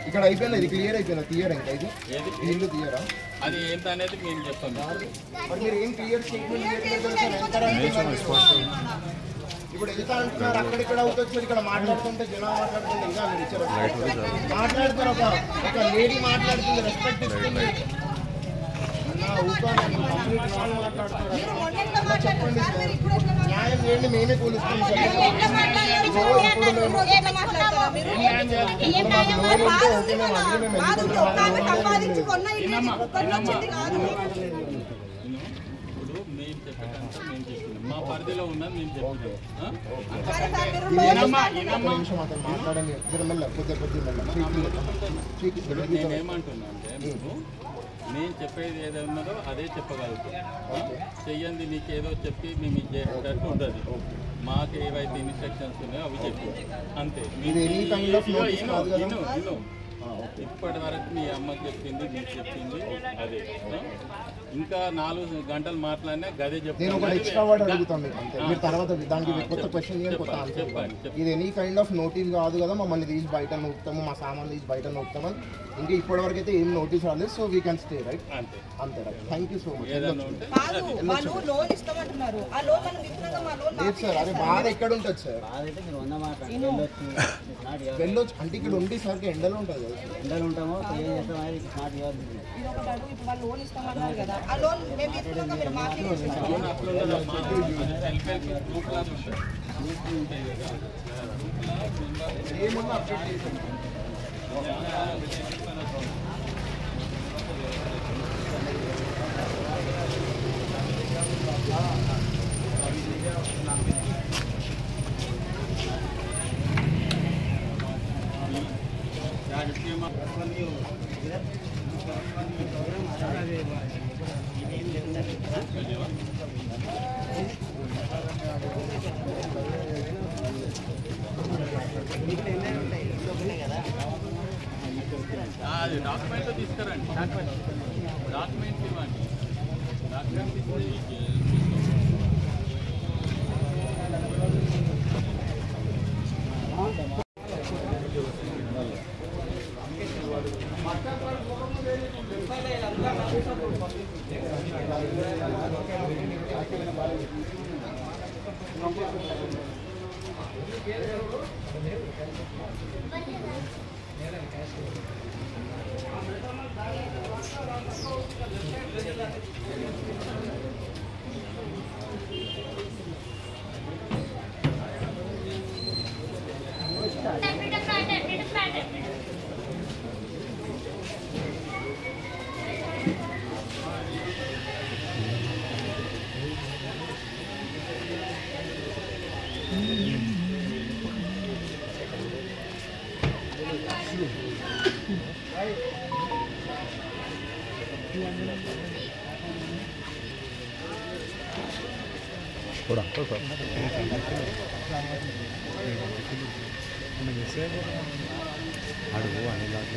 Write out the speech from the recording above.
ఇక్కడ అయిపోయింది, ఇది క్లియర్ అయిపోయింది. తీయరా ఇంకా ఇది ఇల్లు తీయరా? అది ఏంట అనేది మేము చెప్తాం. మరి మీరు ఏం క్లియర్ స్టేట్మెంట్ ఇప్పుడు ఎంత అంటున్నారు? అక్కడిక్కడ అవుతుంది, ఇక్కడ మాట్లాడుతుంటే జనాలు మాట్లాడుతుంటే ఇంకా మీరు ఇచ్చారు మాట్లాడుతారు. ఒక లేడీ మాట్లాడుతుంది, రెస్పెక్ట్ ఇస్తుంది. చెప్పండి న్యాయం చేయండి, మేమే కూలుస్తాం. మా పరిధిలో ఉన్నది మేము చెప్తున్నాం. నేనేమంటున్నా అంటే నేను చెప్పేది ఏదో ఉన్నదో అదే చెప్పగలుగుతాం. చెయ్యండి నీకేదో చెప్పి మేము ఇది చేసేటట్టు ఉంటుంది. మాకు ఏవైతే ఇన్స్ట్రక్షన్స్ ఉన్నాయో అవి చెప్పి అంతే. ఇప్పటి వరకు మీ అమ్మకి చెప్పింది, మీకు చెప్పింది అదే. ఇంకా 4 గంటలు మాట్లాడినా గదే చెప్తాను. ఇది ఎనీ కైండ్ ఆఫ్ నోటీస్ కాదు కదా, మమ్మల్ని తీసి బయట నొక్కుతాము, మా సామాన్లు తీసి బయట నొక్కుతామని ఇంకా ఇప్పటి వరకు అయితే ఏం నోటీస్ రాలేదు. So we can stay right. అంతే right. Thank you so much. లేదు సార్, అదే బాధ ఎక్కడ ఉంటుంది సార్? వెళ్ళొచ్చు అంటే ఇక్కడ ఉండి సార్ ఎండలో ఉంటుంది కదా. ఎండలు ఉంటామో ఏమున్నా అప్డేట్ చేసాను. అది డాక్యుమెంట్ తీసుకురండి. డాక్యుమెంట్ ఇవ్వండి. డాక్యుమెంట్ అడుగు అనేలాగా